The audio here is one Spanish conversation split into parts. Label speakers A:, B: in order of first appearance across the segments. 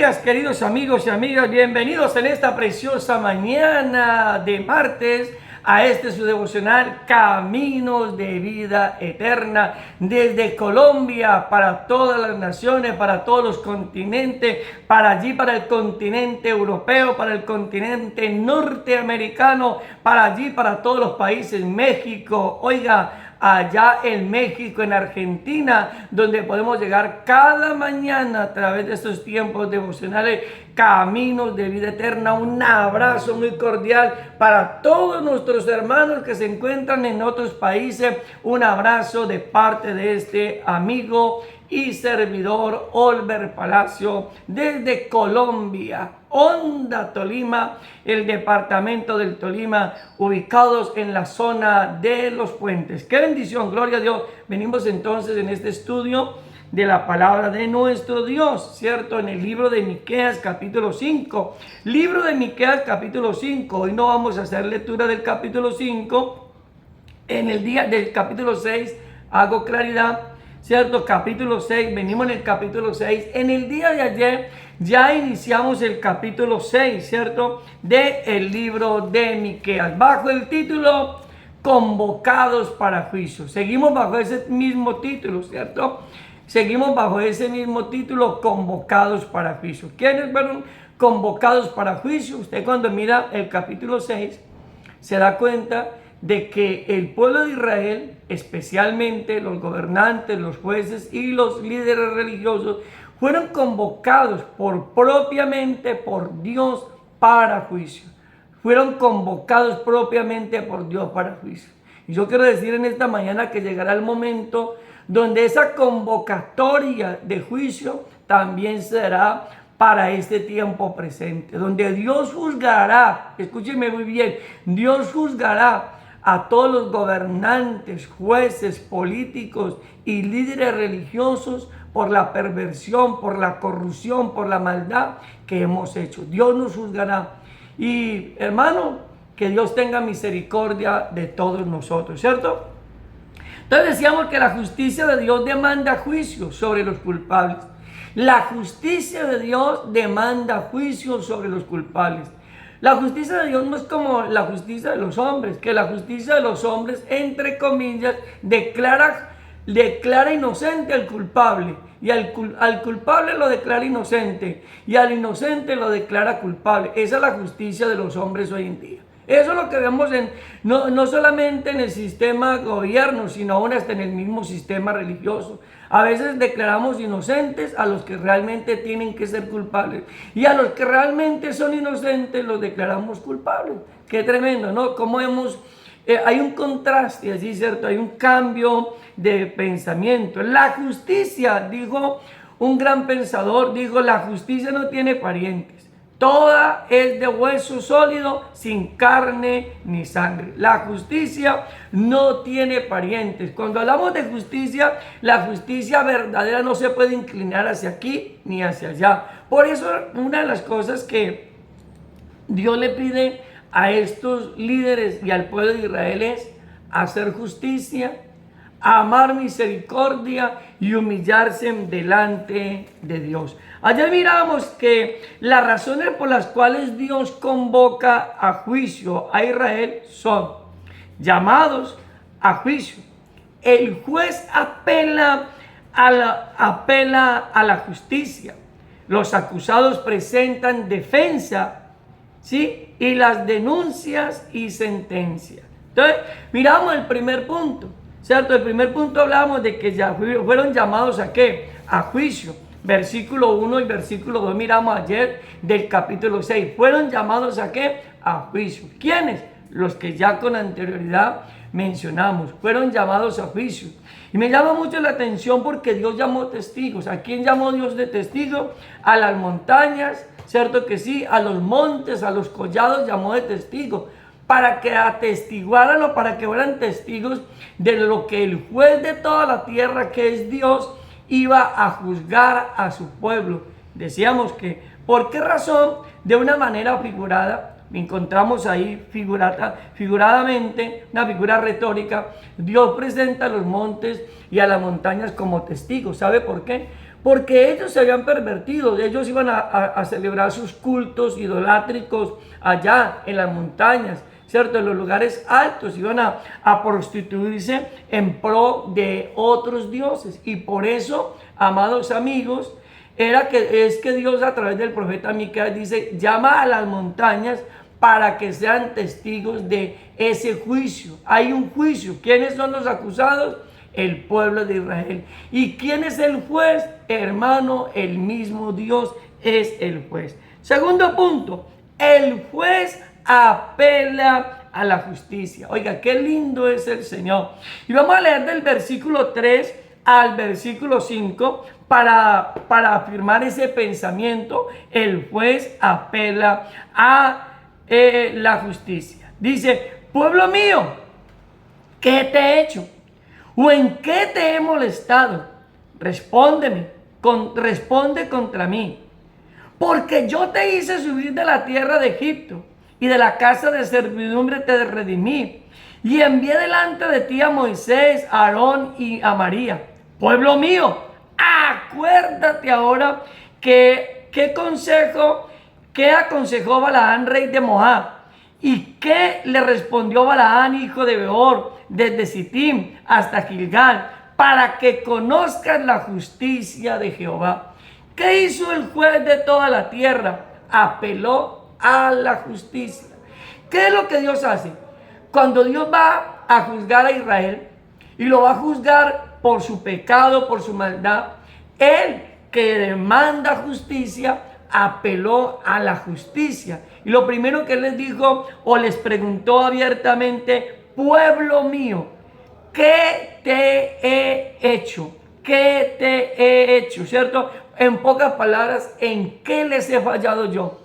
A: días, queridos amigos y amigas, bienvenidos en esta preciosa mañana de martes a su devocional Caminos de Vida Eterna, desde Colombia para todas las naciones, para todos los continentes, para el continente europeo, para el continente norteamericano, para todos los países, México, allá en México, en Argentina, donde podemos llegar cada mañana a través de estos tiempos devocionales, Caminos de Vida Eterna. Un abrazo muy cordial para todos nuestros hermanos que se encuentran en otros países. Un abrazo de parte de este amigo y servidor Olver Palacio desde Colombia, Honda, Tolima, el departamento del Tolima, ubicados en la zona de los puentes. ¡Qué bendición! Gloria a Dios. Venimos entonces en este estudio de la palabra de nuestro Dios, ¿cierto? En el libro de Miqueas capítulo 5. Libro de Miqueas capítulo 5. Hoy no vamos a hacer lectura del capítulo 5. En el día del capítulo 6 hago claridad, ¿cierto? Capítulo 6, venimos en el capítulo 6. En el día de ayer ya iniciamos el capítulo 6, ¿cierto? Del libro de Miqueas, bajo el título Convocados para Juicio. Seguimos bajo ese mismo título, ¿cierto? Seguimos bajo ese mismo título, Convocados para Juicio. ¿Quiénes fueron convocados para juicio? Usted cuando mira el capítulo 6 se da cuenta de que el pueblo de Israel, especialmente los gobernantes, los jueces y los líderes religiosos, fueron convocados propiamente por Dios para juicio. Fueron convocados propiamente por Dios para juicio. Y yo quiero decir en esta mañana que llegará el momento donde esa convocatoria de juicio también será para este tiempo presente, donde Dios juzgará, escúcheme muy bien, Dios juzgará a todos los gobernantes, jueces, políticos y líderes religiosos por la perversión, por la corrupción, por la maldad que hemos hecho. Dios nos juzgará. Y hermano, que Dios tenga misericordia de todos nosotros, ¿cierto? Entonces decíamos que la justicia de Dios demanda juicio sobre los culpables. La justicia de Dios demanda juicio sobre los culpables. La justicia de Dios no es como la justicia de los hombres, que la justicia de los hombres, entre comillas, declara inocente al culpable, y al culpable lo declara inocente, y al inocente lo declara culpable. Esa es la justicia de los hombres hoy en día. Eso es lo que vemos no solamente en el sistema gobierno, sino aún hasta en el mismo sistema religioso. A veces declaramos inocentes a los que realmente tienen que ser culpables, y a los que realmente son inocentes los declaramos culpables. Qué tremendo, ¿no? Como hay un contraste allí, ¿cierto? Hay un cambio de pensamiento. La justicia, dijo un gran pensador, dijo, la justicia no tiene parientes. Toda es de hueso sólido, sin carne ni sangre. La justicia no tiene parientes. Cuando hablamos de justicia, la justicia verdadera no se puede inclinar hacia aquí ni hacia allá. Por eso, una de las cosas que Dios le pide a estos líderes y al pueblo de Israel es hacer justicia, amar misericordia y humillarse delante de Dios. Ayer miramos que las razones por las cuales Dios convoca a juicio a Israel son llamados a juicio. El juez apela a la justicia. Los acusados presentan defensa, ¿sí? Y las denuncias y sentencias. Entonces, miramos el primer punto, ¿cierto? El primer punto hablamos de que ya fueron llamados ¿a qué? A juicio. Versículo 1 y versículo 2 miramos ayer del capítulo 6. Fueron llamados ¿a qué? A juicio. ¿Quiénes? Los que ya con anterioridad mencionamos. Fueron llamados a juicio. Y me llama mucho la atención porque Dios llamó testigos. ¿A quién llamó Dios de testigo? A las montañas, ¿cierto que sí? A los montes, a los collados llamó de testigo. Para que atestiguaran o para que fueran testigos de lo que el juez de toda la tierra, que es Dios, iba a juzgar a su pueblo. Decíamos que, ¿por qué razón? De una manera figurada, encontramos ahí figuradamente, una figura retórica, Dios presenta a los montes y a las montañas como testigos. ¿Sabe por qué? porque ellos se habían pervertido, ellos iban a celebrar sus cultos idolátricos allá en las montañas, ¿cierto? En los lugares altos, iban a prostituirse en pro de otros dioses. Y por eso, amados amigos, es que Dios a través del profeta Miqueas dice, llama a las montañas para que sean testigos de ese juicio. Hay un juicio. ¿Quiénes son los acusados? El pueblo de Israel. ¿Y quién es el juez? Hermano, el mismo Dios es el juez. Segundo punto, el juez apela a la justicia. Oiga, qué lindo es el Señor. Y vamos a leer del versículo 3 al versículo 5 para afirmar ese pensamiento. El juez apela a la justicia. Dice, pueblo mío, ¿qué te he hecho? ¿O en qué te he molestado? Respóndeme, responde contra mí. Porque yo te hice subir de la tierra de Egipto, y de la casa de servidumbre te redimí, y envié delante de ti a Moisés, a Aarón y a María. Pueblo mío, acuérdate ahora qué aconsejó Balaán, rey de Moab, y qué le respondió Balaán, hijo de Beor, desde Sittim hasta Gilgal, para que conozcas la justicia de Jehová. ¿Qué hizo el juez de toda la tierra? Apeló a la justicia. ¿Qué es lo que Dios hace? Cuando Dios va a juzgar a Israel y lo va a juzgar por su pecado, por su maldad, Él que demanda justicia, apeló a la justicia. Y lo primero que Él les dijo o les preguntó abiertamente, pueblo mío, ¿qué te he hecho? ¿Qué te he hecho? ¿Cierto? En pocas palabras, ¿en qué les he fallado yo?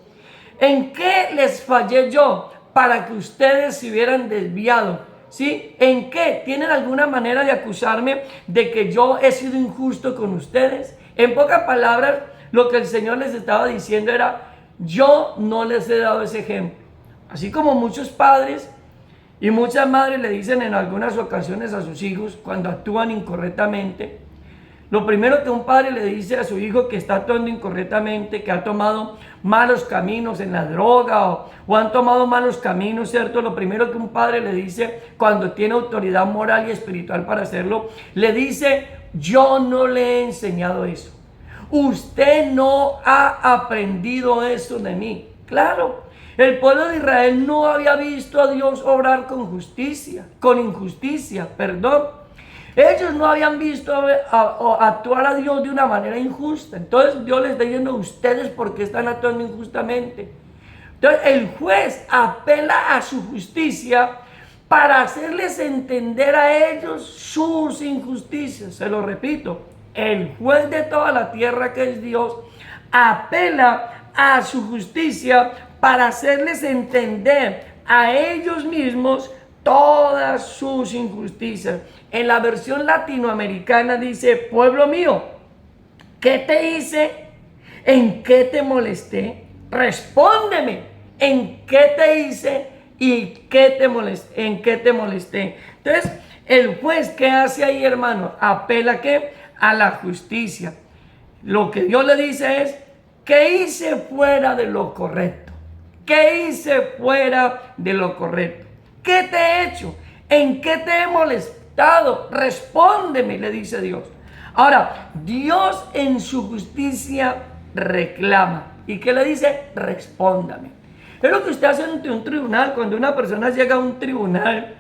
A: ¿En qué les fallé yo para que ustedes se hubieran desviado? ¿Sí? ¿En qué? ¿Tienen alguna manera de acusarme de que yo he sido injusto con ustedes? En pocas palabras, lo que el Señor les estaba diciendo era, yo no les he dado ese ejemplo. Así como muchos padres y muchas madres le dicen en algunas ocasiones a sus hijos cuando actúan incorrectamente, lo primero que un padre le dice a su hijo que está actuando incorrectamente, que ha tomado malos caminos en la droga o han tomado malos caminos, ¿cierto? Lo primero que un padre le dice cuando tiene autoridad moral y espiritual para hacerlo, le dice, yo no le he enseñado eso. Usted no ha aprendido eso de mí. Claro, el pueblo de Israel no había visto a Dios obrar con injusticia. Ellos no habían visto actuar a Dios de una manera injusta. Entonces Dios les está diciendo, ustedes por qué están actuando injustamente. Entonces el juez apela a su justicia para hacerles entender a ellos sus injusticias. Se lo repito, el juez de toda la tierra, que es Dios, apela a su justicia para hacerles entender a ellos mismos todas sus injusticias. En la versión latinoamericana dice, pueblo mío, ¿qué te hice? ¿En qué te molesté? Respóndeme, ¿en qué te hice? ¿Y en qué te molesté? Entonces, el juez, ¿qué hace ahí, hermano? Apela ¿qué? A la justicia. Lo que Dios le dice es, ¿qué hice fuera de lo correcto? ¿Qué hice fuera de lo correcto? ¿Qué te he hecho? ¿En qué te he molestado? Respóndeme, le dice Dios. Ahora, Dios en su justicia reclama. ¿Y qué le dice? Respóndame. Es lo que usted hace ante un tribunal. Cuando una persona llega a un tribunal,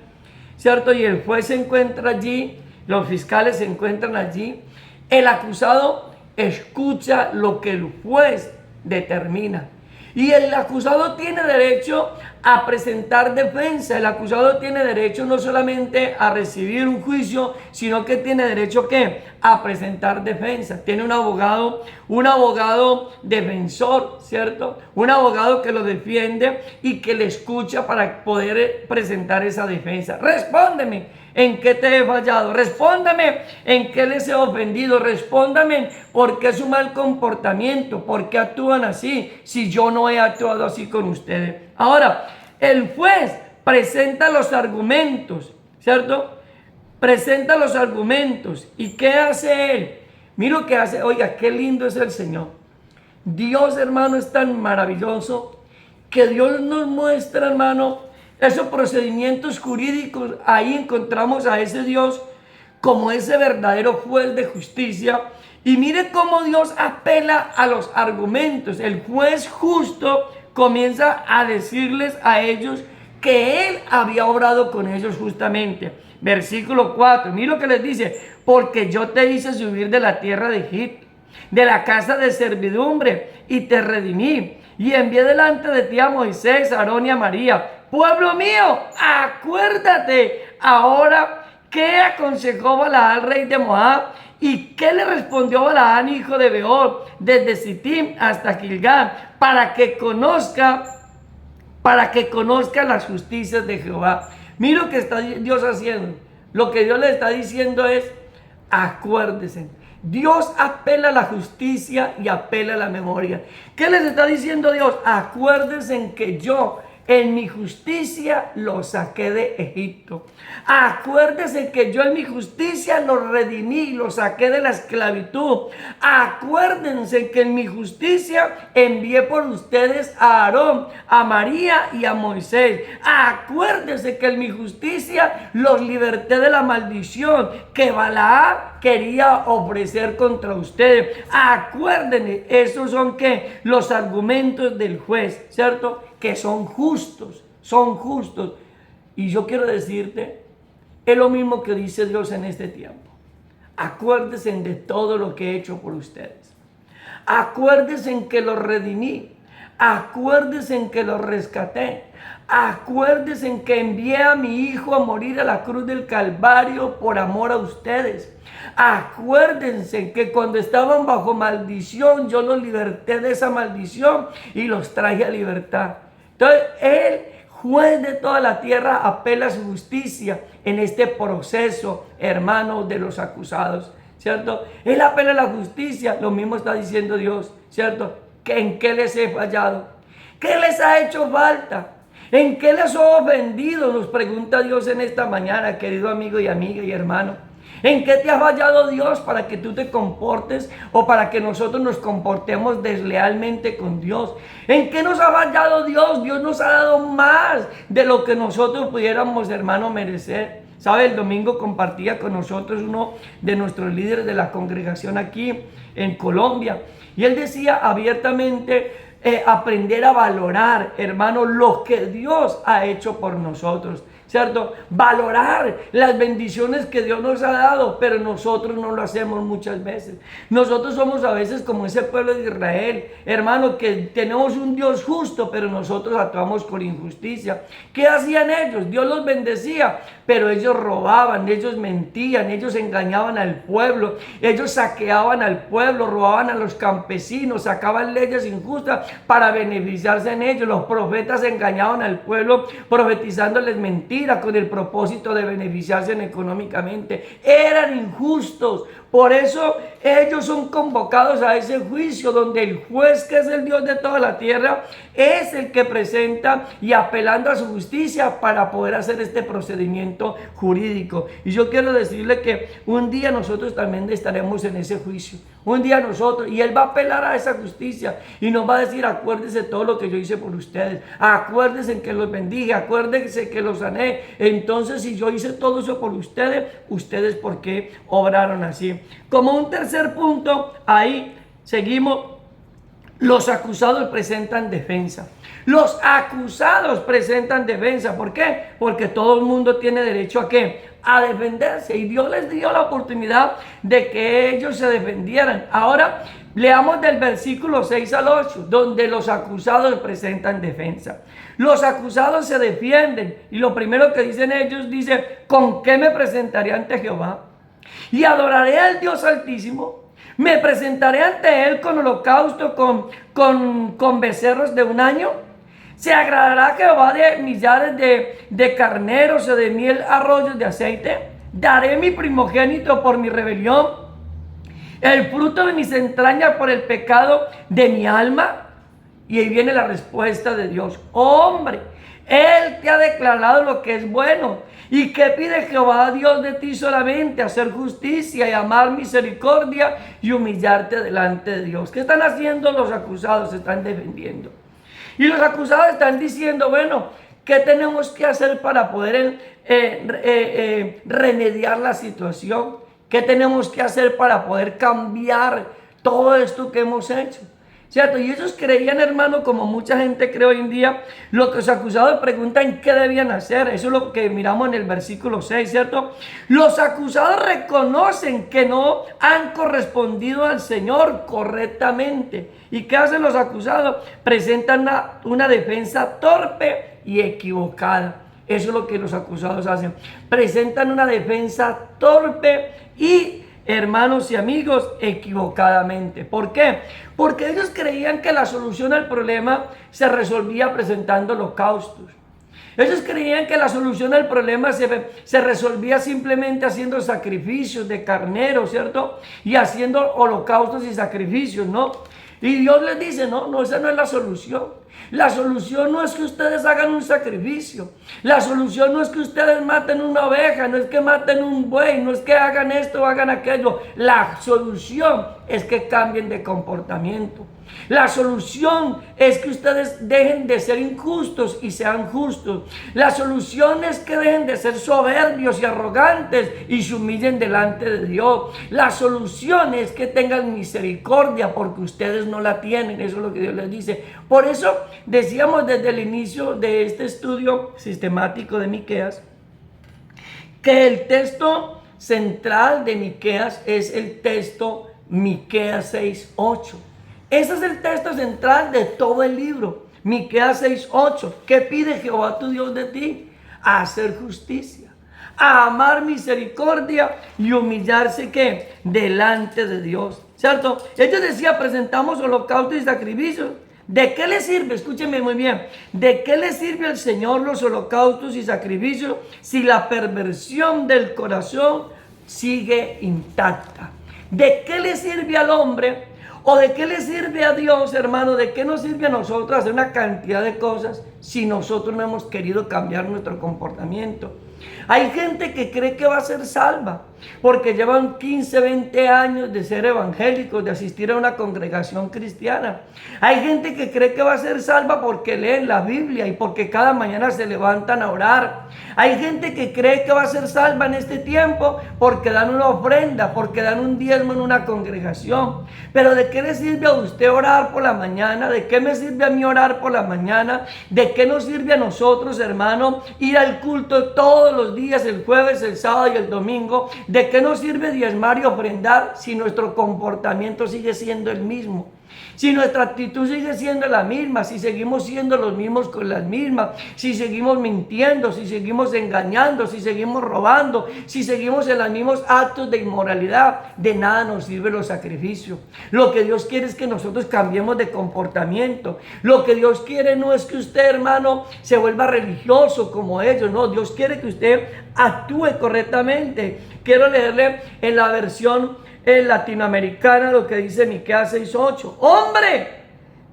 A: ¿cierto? Y el juez se encuentra allí, los fiscales se encuentran allí, el acusado escucha lo que el juez determina. Y el acusado tiene derecho a presentar defensa. El acusado tiene derecho no solamente a recibir un juicio, sino que tiene derecho ¿qué? A presentar defensa. Tiene un abogado defensor, ¿cierto? Un abogado que lo defiende y que le escucha para poder presentar esa defensa. Respóndeme. ¿En qué te he fallado? Respóndame en qué les he ofendido. Respóndame por qué su mal comportamiento, por qué actúan así, si yo no he actuado así con ustedes. Ahora, el juez presenta los argumentos, ¿cierto? Presenta los argumentos. ¿Y qué hace él? Mira lo que hace. Oiga, qué lindo es el Señor. Dios, hermano, es tan maravilloso que Dios nos muestra, hermano, esos procedimientos jurídicos. Ahí encontramos a ese Dios como ese verdadero juez de justicia. Y mire cómo Dios apela a los argumentos. El juez justo comienza a decirles a ellos que Él había obrado con ellos justamente. Versículo 4, mira lo que les dice: porque yo te hice subir de la tierra de Egipto, de la casa de servidumbre, y te redimí, y envié delante de ti a Moisés, a Aarón y a María. Pueblo mío, acuérdate ahora qué aconsejó Balaam, rey de Moab, y qué le respondió Balaam, hijo de Beor, desde Sittim hasta Gilgal, para que conozca las justicias de Jehová. Mira lo que está Dios haciendo. Lo que Dios le está diciendo es: acuérdense. Dios apela a la justicia y apela a la memoria. ¿Qué les está diciendo Dios? Acuérdense que yo en mi justicia los saqué de Egipto. Acuérdense que yo en mi justicia los redimí, los saqué de la esclavitud. Acuérdense que en mi justicia envié por ustedes a Aarón, a María y a Moisés. Acuérdense que en mi justicia los liberté de la maldición que Balaam quería ofrecer contra ustedes. Acuérdense, esos son que los argumentos del juez, ¿cierto? Que son justos, son justos. Y yo quiero decirte, es lo mismo que dice Dios en este tiempo. Acuérdense de todo lo que he hecho por ustedes. Acuérdense que los redimí. Acuérdense que los rescaté. Acuérdense que envié a mi hijo a morir a la cruz del Calvario por amor a ustedes. Acuérdense que cuando estaban bajo maldición, yo los liberté de esa maldición y los traje a libertad. Entonces, el juez de toda la tierra apela a su justicia en este proceso, hermano, de los acusados, ¿cierto? Él apela a la justicia, lo mismo está diciendo Dios, ¿cierto? ¿Que en qué les he fallado? ¿Qué les ha hecho falta? ¿En qué les he ofendido? Nos pregunta Dios en esta mañana, querido amigo y amiga y hermano. ¿En qué te ha fallado Dios para que tú te comportes o para que nosotros nos comportemos deslealmente con Dios? ¿En qué nos ha fallado Dios? Dios nos ha dado más de lo que nosotros pudiéramos, hermano, merecer. ¿Sabe? El domingo compartía con nosotros uno de nuestros líderes de la congregación aquí en Colombia. Y él decía abiertamente, aprender a valorar, hermano, lo que Dios ha hecho por nosotros, ¿cierto? Valorar las bendiciones que Dios nos ha dado, pero nosotros no lo hacemos muchas veces. Nosotros somos a veces como ese pueblo de Israel, hermano, que tenemos un Dios justo, pero nosotros actuamos con injusticia. ¿Qué hacían ellos? Dios los bendecía, pero ellos robaban, ellos mentían, ellos engañaban al pueblo, ellos saqueaban al pueblo, robaban a los campesinos, sacaban leyes injustas para beneficiarse en ellos. Los profetas engañaban al pueblo profetizándoles mentiras con el propósito de beneficiarse económicamente. Eran injustos. Por eso ellos son convocados a ese juicio donde el juez, que es el Dios de toda la tierra, es el que presenta y apelando a su justicia para poder hacer este procedimiento jurídico. Y yo quiero decirle que un día nosotros también estaremos en ese juicio. Un día nosotros, y Él va a apelar a esa justicia y nos va a decir: acuérdense todo lo que yo hice por ustedes, acuérdense que los bendije, acuérdense que los sané. Entonces, si yo hice todo eso por ustedes, ¿ustedes por qué obraron así? Como un tercer punto, ahí seguimos. Los acusados presentan defensa. Los acusados presentan defensa. ¿Por qué? Porque todo el mundo tiene derecho ¿a qué? A defenderse. Y Dios les dio la oportunidad de que ellos se defendieran. Ahora, leamos del versículo 6 al 8, donde los acusados presentan defensa. Los acusados se defienden. Y lo primero que dicen ellos, dice: ¿con qué me presentaré ante Jehová? Y adoraré al Dios Altísimo. Me presentaré ante Él con holocausto, con becerros de un año. Se agradará Jehová de millares de carneros o de miel arroyos de aceite. Daré mi primogénito por mi rebelión, el fruto de mis entrañas por el pecado de mi alma. Y ahí viene la respuesta de Dios: hombre, Él te ha declarado lo que es bueno. ¿Y qué pide Jehová Dios de ti solamente? Hacer justicia y amar misericordia y humillarte delante de Dios. ¿Qué están haciendo los acusados? Se están defendiendo. Y los acusados están diciendo, bueno, ¿qué tenemos que hacer para poder remediar la situación? ¿Qué tenemos que hacer para poder cambiar todo esto que hemos hecho? ¿Cierto? Y ellos creían, hermano, como mucha gente cree hoy en día, lo que los acusados preguntan qué debían hacer. Eso es lo que miramos en el versículo 6, ¿cierto? Los acusados reconocen que no han correspondido al Señor correctamente. ¿Y qué hacen los acusados? Presentan una defensa torpe y equivocada. Eso es lo que los acusados hacen. Presentan una defensa torpe y, hermanos y amigos, equivocadamente. ¿Por qué? Porque ellos creían que la solución al problema se resolvía presentando holocaustos. Ellos creían que la solución al problema se resolvía simplemente haciendo sacrificios de carnero, ¿cierto? Y haciendo holocaustos y sacrificios, ¿no? Y Dios les dice, no, esa no es la solución. La solución no es que ustedes hagan un sacrificio. La solución no es que ustedes maten una oveja, no es que maten un buey, no es que hagan esto o hagan aquello. La solución es que cambien de comportamiento. La solución es que ustedes dejen de ser injustos y sean justos. La solución es que dejen de ser soberbios y arrogantes y se humillen delante de Dios. La solución es que tengan misericordia porque ustedes no la tienen. Eso es lo que Dios les dice. Por eso decíamos desde el inicio de este estudio sistemático de Miqueas que el texto central de Miqueas es el texto Miqueas 6:8. Ese es el texto central de todo el libro. Miqueas 6:8. ¿Qué pide Jehová tu Dios de ti? A hacer justicia, a amar misericordia y humillarse ¿qué? Delante de Dios. ¿Cierto? Ellos decían, presentamos holocaustos y sacrificios. ¿De qué le sirve? Escúcheme muy bien. ¿De qué le sirve al Señor los holocaustos y sacrificios si la perversión del corazón sigue intacta? ¿De qué le sirve al hombre? ¿O de qué le sirve a Dios, hermano? ¿De qué nos sirve a nosotros hacer una cantidad de cosas si nosotros no hemos querido cambiar nuestro comportamiento? Hay gente que cree que va a ser salva porque llevan 15, 20 años de ser evangélicos, de asistir a una congregación cristiana. Hay gente que cree que va a ser salva porque leen la Biblia y porque cada mañana se levantan a orar. Hay gente que cree que va a ser salva en este tiempo porque dan una ofrenda, porque dan un diezmo en una congregación. Pero ¿de qué le sirve a usted orar por la mañana? ¿De qué me sirve a mí orar por la mañana? ¿De qué nos sirve a nosotros, hermano, ir al culto todos los días, el jueves, el sábado y el domingo? ¿De qué nos sirve diezmar y ofrendar si nuestro comportamiento sigue siendo el mismo? Si nuestra actitud sigue siendo la misma, si seguimos siendo los mismos con las mismas, si seguimos mintiendo, si seguimos engañando, si seguimos robando, si seguimos en los mismos actos de inmoralidad, de nada nos sirven los sacrificios. Lo que Dios quiere es que nosotros cambiemos de comportamiento. Lo que Dios quiere no es que usted, hermano, se vuelva religioso como ellos, no. Dios quiere que usted actúe correctamente. Quiero leerle en la versión latinoamericana lo que dice Miqueas 6:8. Hombre,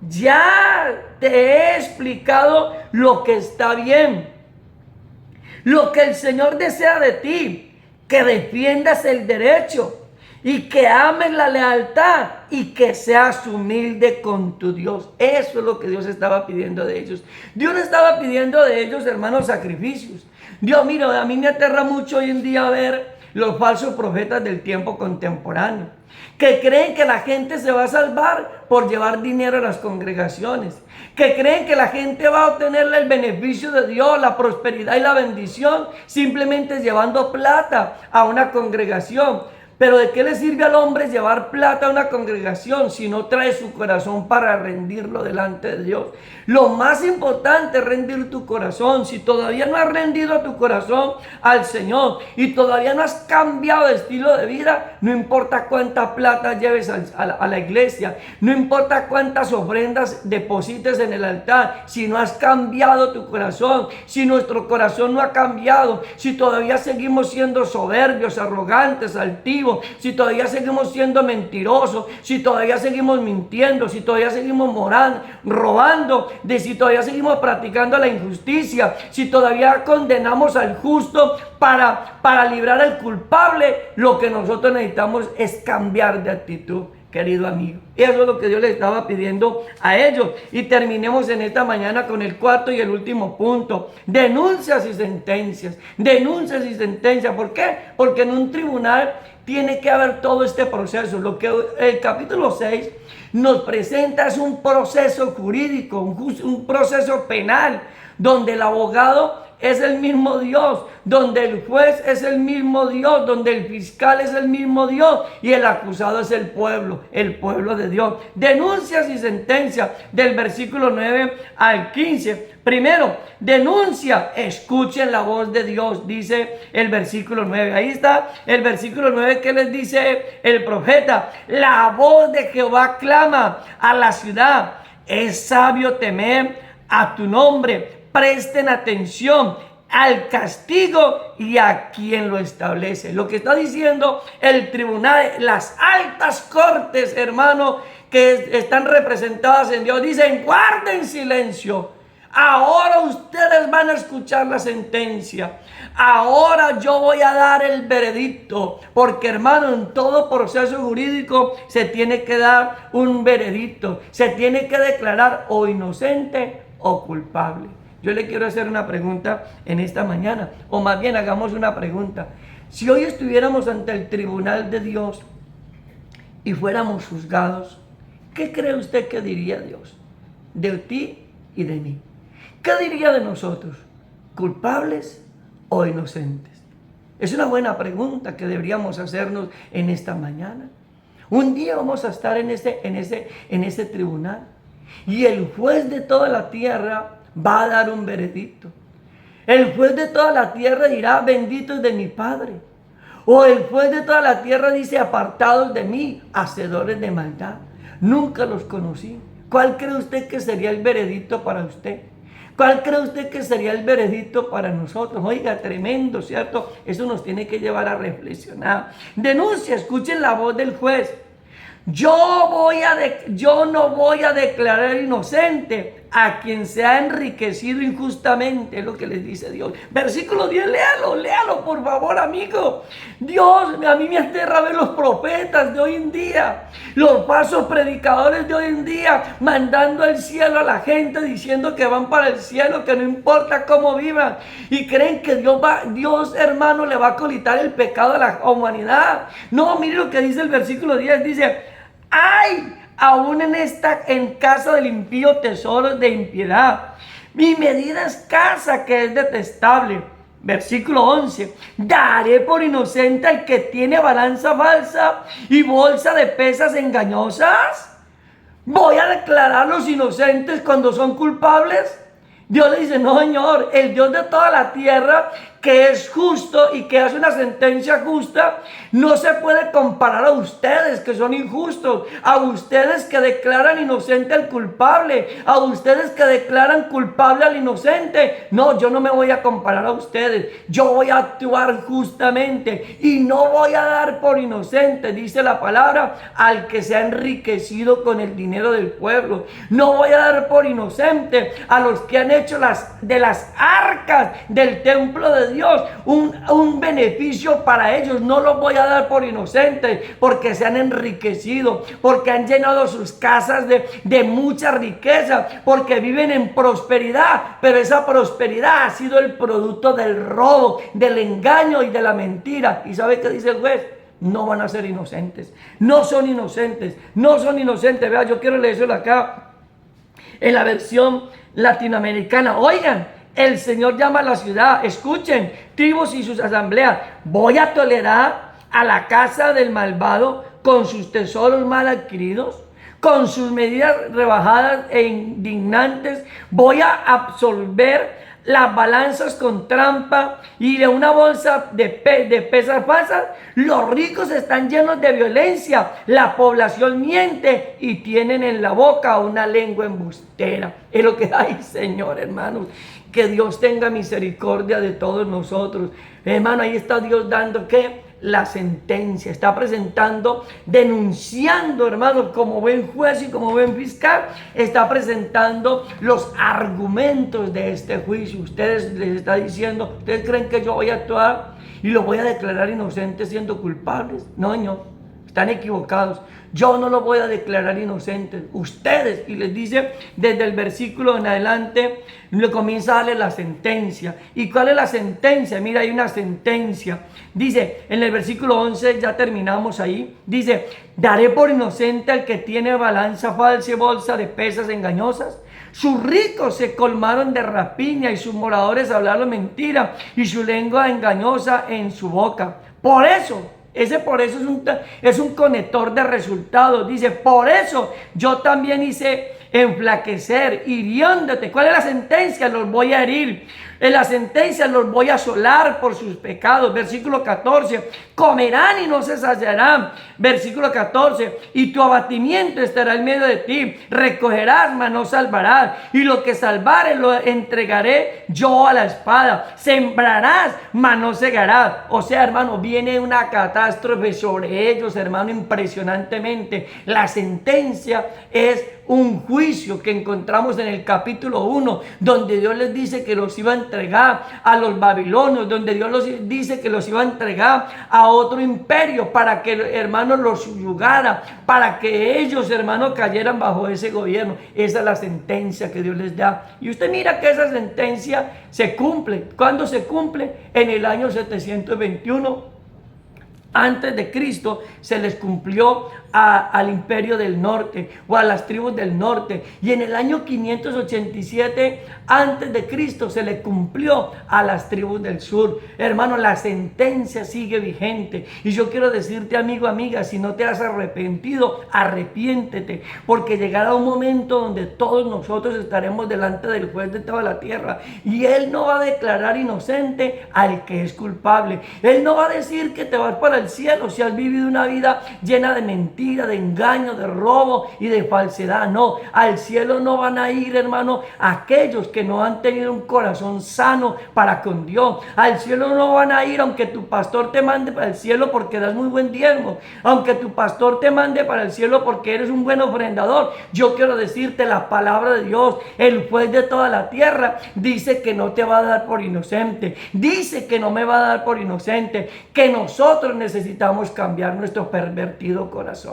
A: ya te he explicado lo que está bien, lo que el Señor desea de ti, que defiendas el derecho y que ames la lealtad y que seas humilde con tu Dios. Eso es lo que Dios estaba pidiendo de ellos. Dios estaba pidiendo de ellos, hermanos, sacrificios. Dios, mira, a mí me aterra mucho hoy en día ver los falsos profetas del tiempo contemporáneo, que creen que la gente se va a salvar por llevar dinero a las congregaciones, que creen que la gente va a obtener el beneficio de Dios, la prosperidad y la bendición simplemente llevando plata a una congregación. Pero ¿de qué le sirve al hombre llevar plata a una congregación si no trae su corazón para rendirlo delante de Dios? Lo más importante es rendir tu corazón. Si todavía no has rendido tu corazón al Señor y todavía no has cambiado de estilo de vida, no importa cuánta plata lleves a la iglesia, no importa cuántas ofrendas deposites en el altar, si no has cambiado tu corazón, si nuestro corazón no ha cambiado, si todavía seguimos siendo soberbios, arrogantes, altivos, contigo, si todavía seguimos siendo mentirosos, si todavía seguimos mintiendo, si todavía seguimos robando, si todavía seguimos practicando la injusticia, si todavía condenamos al justo para librar al culpable, lo que nosotros necesitamos es cambiar de actitud, querido amigo. Y eso es lo que Dios le estaba pidiendo a ellos. Y terminemos en esta mañana con el cuarto y el último punto: denuncias y sentencias. Denuncias y sentencias. ¿Por qué? Porque en un tribunal tiene que haber todo este proceso. Lo que el capítulo 6 nos presenta es un proceso jurídico, un proceso penal, donde el abogado es el mismo Dios, donde el juez es el mismo Dios, donde el fiscal es el mismo Dios y el acusado es el pueblo de Dios. Denuncias y sentencias del versículo 9 al 15. Primero, denuncia, escuchen la voz de Dios, dice el versículo 9. Ahí está el versículo 9 que les dice el profeta: la voz de Jehová clama a la ciudad, es sabio temer a tu nombre. Presten atención al castigo y a quien lo establece. Lo que está diciendo el tribunal, las altas cortes, hermano, que están representadas en Dios, dicen: guarden silencio. Ahora ustedes van a escuchar la sentencia. Ahora yo voy a dar el veredicto. Porque, hermano, en todo proceso jurídico se tiene que dar un veredicto. Se tiene que declarar o inocente o culpable. Yo le quiero hacer una pregunta en esta mañana, o más bien hagamos una pregunta. Si hoy estuviéramos ante el tribunal de Dios y fuéramos juzgados, ¿qué cree usted que diría Dios de ti y de mí? ¿Qué diría de nosotros? ¿Culpables o inocentes? Es una buena pregunta que deberíamos hacernos en esta mañana. Un día vamos a estar en ese tribunal y el juez de toda la tierra va a dar un veredicto. El juez de toda la tierra dirá: benditos de mi Padre. O el juez de toda la tierra dice: apartados de mí, hacedores de maldad, nunca los conocí. ¿Cuál cree usted que sería el veredicto para usted? ¿Cuál cree usted que sería el veredicto para nosotros? Oiga, tremendo, ¿cierto? Eso nos tiene que llevar a reflexionar. Denuncia, escuchen la voz del juez. Yo no voy a declarar inocente a quien se ha enriquecido injustamente, es lo que les dice Dios. Versículo 10, léalo por favor, amigo. Dios, a mí me aterra ver los profetas de hoy en día, los falsos predicadores de hoy en día, mandando al cielo a la gente, diciendo que van para el cielo, que no importa cómo vivan, y creen que Dios, hermano, le va a colitar el pecado a la humanidad. No, mire lo que dice el versículo 10, dice: ¡ay! Aún en casa del impío tesoros de impiedad, mi medida escasa que es detestable. Versículo 11: daré por inocente al que tiene balanza falsa y bolsa de pesas engañosas. ¿Voy a declararlos inocentes cuando son culpables? Dios le dice: no, Señor, el Dios de toda la tierra, que es justo y que hace una sentencia justa, no se puede comparar a ustedes que son injustos, a ustedes que declaran inocente al culpable, a ustedes que declaran culpable al inocente. No, yo no me voy a comparar a ustedes, yo voy a actuar justamente y no voy a dar por inocente, dice la palabra, al que se ha enriquecido con el dinero del pueblo. No voy a dar por inocente a los que han hecho de las arcas del templo de Dios un beneficio para ellos. No los voy a dar por inocentes, porque se han enriquecido, porque han llenado sus casas de mucha riqueza, porque viven en prosperidad, pero esa prosperidad ha sido el producto del robo, del engaño y de la mentira. ¿Y sabe qué dice el juez? No van a ser inocentes, no son inocentes, no son inocentes. Vea, yo quiero leerlo acá en la versión latinoamericana. Oigan, el Señor llama a la ciudad, escuchen, tribus y sus asambleas: voy a tolerar a la casa del malvado con sus tesoros mal adquiridos, con sus medidas rebajadas e indignantes. Voy a absolver las balanzas con trampa y de una bolsa de pesas falsas. Los ricos están llenos de violencia, la población miente y tienen en la boca una lengua embustera. Es lo que hay, Señor, hermanos. Que Dios tenga misericordia de todos nosotros. Hermano, ahí está Dios dando, ¿qué? la sentencia, está presentando, denunciando, hermano, como buen juez y como buen fiscal, está presentando los argumentos de este juicio. Ustedes les está diciendo, ¿ustedes creen que yo voy a actuar y los voy a declarar inocentes siendo culpables? No, no, están equivocados. Yo no los voy a declarar inocentes, ustedes. Y les dice desde el versículo en adelante, le comienza a darle la sentencia. ¿Y cuál es la sentencia? Mira, hay una sentencia. Dice en el versículo 11, ya terminamos ahí. Dice, daré por inocente al que tiene balanza falsa y bolsa de pesas engañosas. Sus ricos se colmaron de rapiña y sus moradores hablaron mentira y su lengua engañosa en su boca. Por eso es un conector de resultados. Dice, por eso yo también hice enflaquecer, hiriéndote. ¿Cuál es la sentencia? Los voy a herir. En la sentencia los voy a asolar por sus pecados. Versículo 14. Comerán y no se saciarán. Versículo 14. Y tu abatimiento estará en medio de ti. Recogerás, mas no salvarás. Y lo que salvare lo entregaré yo a la espada. Sembrarás, mas no segarás. O sea, hermano, viene una catástrofe sobre ellos, hermano, impresionantemente. La sentencia es un juicio que encontramos en el capítulo 1, donde Dios les dice que los iba a entregar a los babilonios, donde Dios les dice que los iba a entregar a otro imperio para que, hermanos, los subyugara, para que ellos, hermanos, cayeran bajo ese gobierno. Esa es la sentencia que Dios les da. Y usted mira que esa sentencia se cumple. ¿Cuándo se cumple? En el año 721 antes de Cristo se les cumplió al imperio del norte o a las tribus del norte, y en el año 587 antes de Cristo se le cumplió a las tribus del sur. Hermano, la sentencia sigue vigente, y yo quiero decirte, amigo, amiga, si no te has arrepentido, arrepiéntete, porque llegará un momento donde todos nosotros estaremos delante del juez de toda la tierra, y él no va a declarar inocente al que es culpable. Él no va a decir que te vas para el cielo si has vivido una vida llena de mentiras, de engaño, de robo y de falsedad. No, al cielo no van a ir, hermano, aquellos que no han tenido un corazón sano para con Dios. Al cielo no van a ir aunque tu pastor te mande para el cielo porque das muy buen diezmo, aunque tu pastor te mande para el cielo porque eres un buen ofrendador. Yo quiero decirte la palabra de Dios, el juez de toda la tierra dice que no te va a dar por inocente, dice que no me va a dar por inocente, que nosotros necesitamos cambiar nuestro pervertido corazón.